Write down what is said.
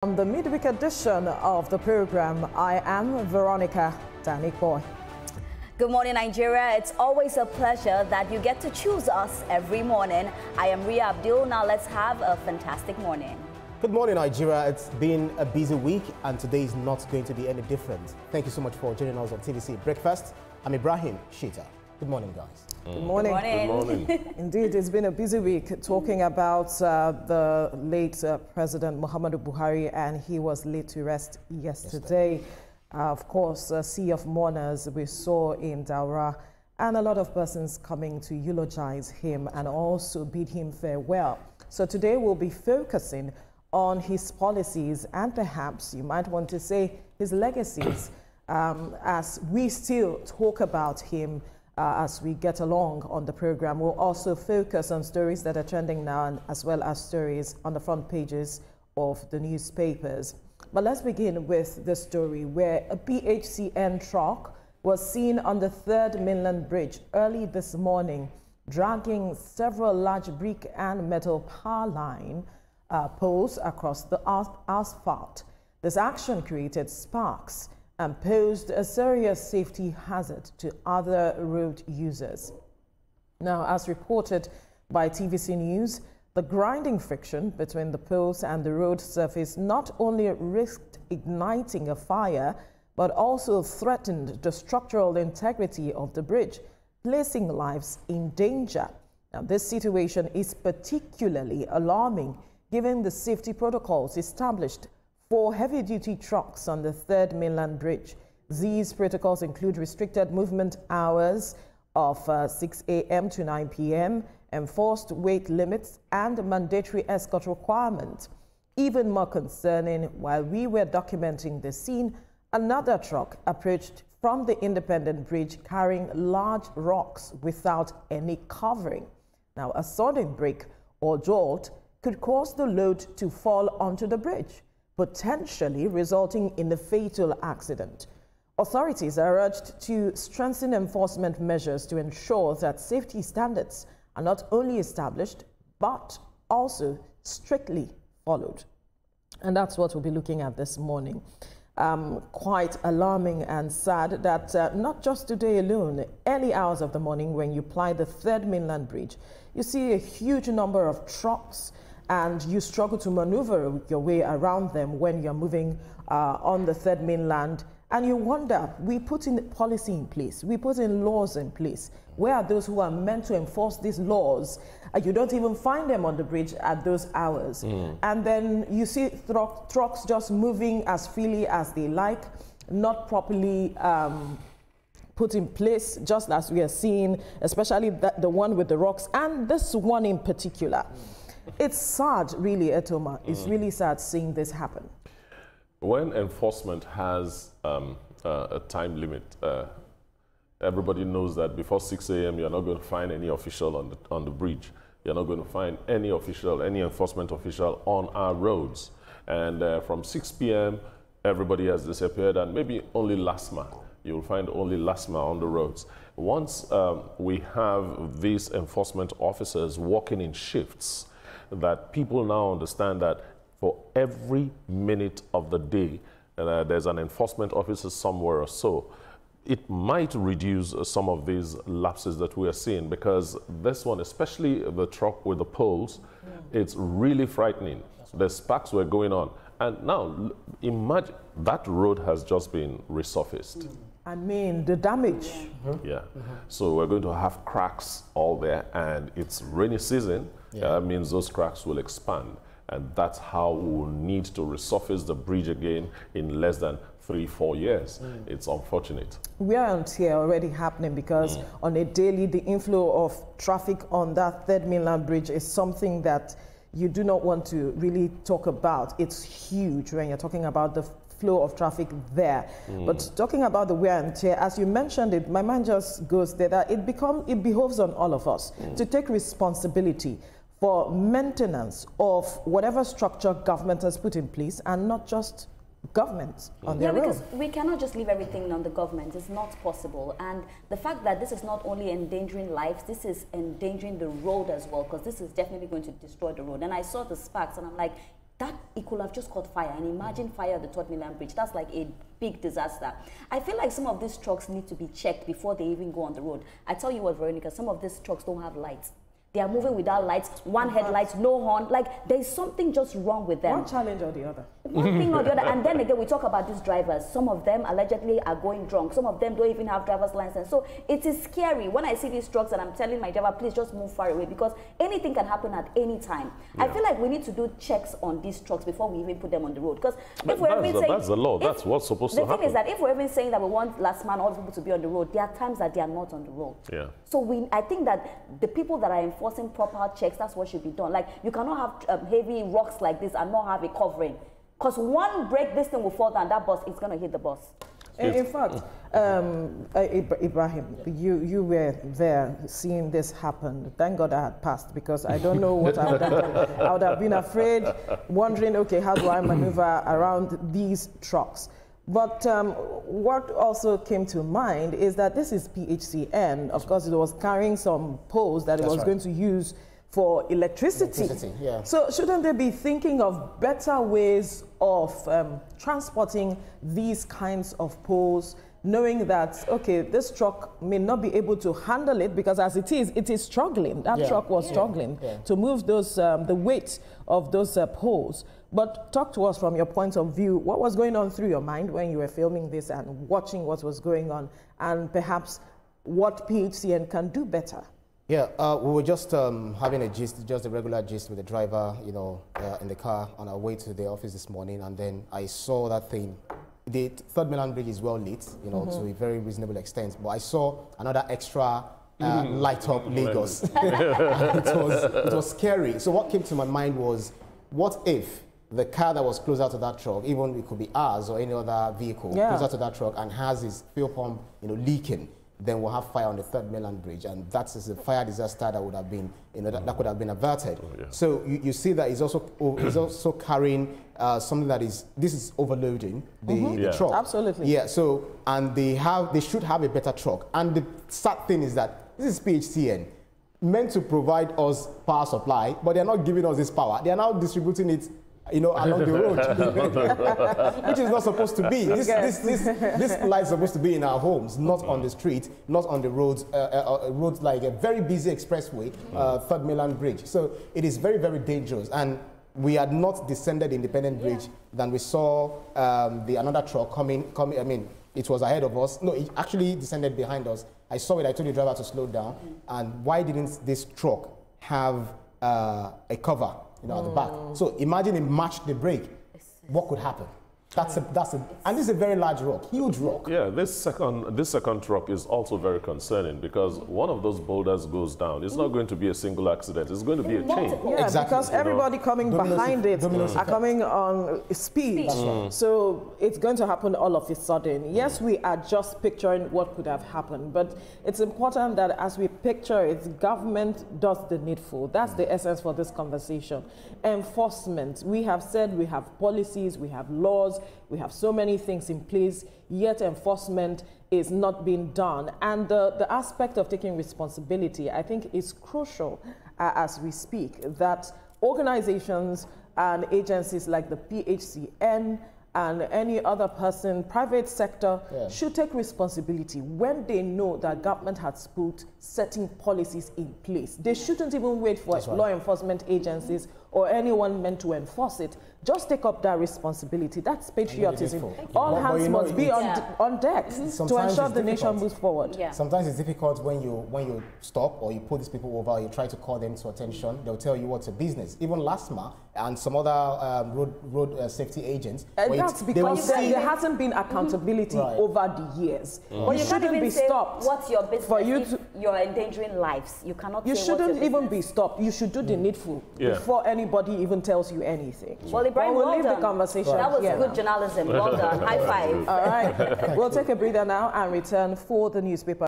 On the midweek edition of the program, I am Veronica Danikboy. Good morning, Nigeria. It's always a pleasure that you get to choose us every morning. I am Ria Abdul. Now let's have a fantastic morning. Good morning, Nigeria. It's been a busy week and today is not going to be any different. Thank you so much for joining us on TVC Breakfast. I'm Ibrahim Shita. Good morning, guys. Good morning. Good morning. Good morning. Indeed, it's been a busy week talking about the late President Muhammadu Buhari, and he was laid to rest yesterday. Of course, a sea of mourners we saw in Daura, and a lot of persons coming to eulogize him and also bid him farewell. So today we'll be focusing on his policies and perhaps you might want to say his legacies as we still talk about him. As we get along on the program, we'll also focus on stories that are trending now and as well as stories on the front pages of the newspapers. But let's begin with the story where a PHCN truck was seen on the 3rd Mainland Bridge early this morning, dragging several large brick and metal power line poles across the asphalt. This action created sparks and posed a serious safety hazard to other road users. Now, as reported by TVC News, the grinding friction between the poles and the road surface not only risked igniting a fire, but also threatened the structural integrity of the bridge, placing lives in danger. Now, this situation is particularly alarming given the safety protocols established for heavy-duty trucks on the 3rd Mainland Bridge. These protocols include restricted movement hours of 6 a.m. to 9 p.m., enforced weight limits, and mandatory escort requirements. Even more concerning, while we were documenting the scene, another truck approached from the Independent Bridge carrying large rocks without any covering. Now, a sudden break or jolt could cause the load to fall onto the bridge, potentially resulting in a fatal accident. Authorities are urged to strengthen enforcement measures to ensure that safety standards are not only established, but also strictly followed. And that's what we'll be looking at this morning. Quite alarming and sad that not just today alone, early hours of the morning when you ply the 3rd Mainland Bridge, you see a huge number of trucks and you struggle to maneuver your way around them when you're moving on the 3rd Mainland. And you wonder, we put in policy in place, we put in laws in place. Where are those who are meant to enforce these laws? You don't even find them on the bridge at those hours. And then you see trucks just moving as freely as they like, not properly put in place, just as we are seeing, especially the one with the rocks, and this one in particular. It's sad, really, Etoma. It's really sad seeing this happen. When enforcement has a time limit, everybody knows that before 6 a.m. you're not going to find any official on the bridge. You're not going to find any official, any enforcement official on our roads. And from 6 p.m., everybody has disappeared, and maybe only LASMA. You'll find only LASMA on the roads. Once we have these enforcement officers working in shifts, that people now understand that for every minute of the day, there's an enforcement officer somewhere or so, it might reduce some of these lapses that we are seeing, because this one, especially the truck with the poles, it's really frightening. The sparks were going on. And now, imagine that road has just been resurfaced. I mean, the damage. Yeah. So we're going to have cracks all there, and it's rainy season. That means those cracks will expand. And that's how we will need to resurface the bridge again in less than 3-4 years. It's unfortunate. Wear and tear already happening because on a daily, the inflow of traffic on that 3rd Mainland Bridge is something that you do not want to really talk about. It's huge when you're talking about the flow of traffic there. But talking about the wear and tear, as you mentioned it, my mind just goes there that it behoves on all of us to take responsibility for maintenance of whatever structure government has put in place, and not just government on their own. Because we cannot just leave everything on the government. It's not possible. And the fact that this is not only endangering lives, this is endangering the road as well, because this is definitely going to destroy the road. And I saw the sparks and I'm like, that it could have just caught fire. And imagine fire at the 3rd Mainland Bridge. That's like a big disaster. I feel like some of these trucks need to be checked before they even go on the road. I tell you what, Veronica, some of these trucks don't have lights. They are moving without lights, one headlight, no horn. Like, there's something just wrong with them. One challenge or the other. One thing or the other. And then again, we talk about these drivers. Some of them allegedly are going drunk. Some of them don't even have driver's license. So it is scary when I see these trucks and I'm telling my driver, please just move far away, because anything can happen at any time. Yeah. I feel like we need to do checks on these trucks before we even put them on the road. Because if we're even saying... That's the law. That's what's supposed to happen. The thing is that if we're even saying that we want last man, all the people to be on the road, there are times that they are not on the road. Yeah. So I think that the people that are enforcing proper checks, that's what should be done. Like, you cannot have heavy rocks like this and not have a covering, because one break, this thing will fall down, that bus is going to hit the bus. In fact, Ibrahim, you were there seeing this happen. Thank God I had passed, because I don't know what I would have done. I would have been afraid, wondering, okay, how do I maneuver around these trucks? But what also came to mind is that this is PHCN. Of course, it was carrying some poles that it was going to use for electricity. Yeah. So shouldn't they be thinking of better ways of transporting these kinds of poles, knowing that, okay, this truck may not be able to handle it, because as it is struggling. That truck was struggling to move those the weight of those poles. But talk to us from your point of view. What was going on through your mind when you were filming this and watching what was going on, and perhaps what PHCN can do better? Yeah, we were just having a gist, just a regular gist with the driver, you know, in the car on our way to the office this morning, and then I saw that thing. The 3rd Mainland Bridge is well lit, you know, to a very reasonable extent, but I saw another extra light up Lagos. it was scary. So what came to my mind was, what if the car that was closer to that truck, even it could be ours or any other vehicle, closer to that truck and has its fuel pump, you know, leaking, then we'll have fire on the 3rd Mainland Bridge, and that's a fire disaster that would have been, you know, that could have been averted. Oh, yeah. So you see that it's also carrying something that this is overloading the truck. Absolutely. Yeah. So, and they should have a better truck. And the sad thing is that this is PHCN, meant to provide us power supply, but they're not giving us this power. They are now distributing it, you know, along the road, which is not supposed to be. This light is supposed to be in our homes, not on the street, not on the roads, roads like a very busy expressway, 3rd Mainland Bridge. So it is very, very dangerous. And we had not descended Independent Bridge than we saw another truck coming. I mean, it was ahead of us. No, it actually descended behind us. I saw it. I told the driver to slow down. And why didn't this truck have a cover, you know, at the back? So imagine it matched the brake. What could happen? And this is a very large rock, huge rock. Yeah, this second truck is also very concerning, because one of those boulders goes down. It's not going to be a single accident. It's going to be a chain. Yeah, exactly. Because everybody coming behind it are coming on speed. So it's going to happen all of a sudden. Yes, we are just picturing what could have happened, but it's important that as we picture it, government does the needful. That's the essence for this conversation. Enforcement. We have said we have policies, we have laws, we have so many things in place, yet enforcement is not being done. And the aspect of taking responsibility, I think, is crucial as we speak, that organizations and agencies like the PHCN and any other person, private sector, should take responsibility when they know that government has put certain policies in place. They shouldn't even wait for law enforcement agencies or anyone meant to enforce it. Just take up that responsibility. That's patriotism. All hands must be on deck to ensure the nation moves forward. Sometimes it's difficult when you stop or you pull these people over, you try to call them to attention. They'll tell you what's a business. Even LASMA and some other road safety agents. That's because there hasn't been accountability over the years. But you shouldn't be stopped. What's your business for you if you're endangering lives? You cannot. You shouldn't even be stopped. You should do the needful before anybody even tells you anything. Well, Ibrahim, we'll leave the conversation. That was good journalism. Well done. High five. All right. We'll take a breather now and return for the newspaper.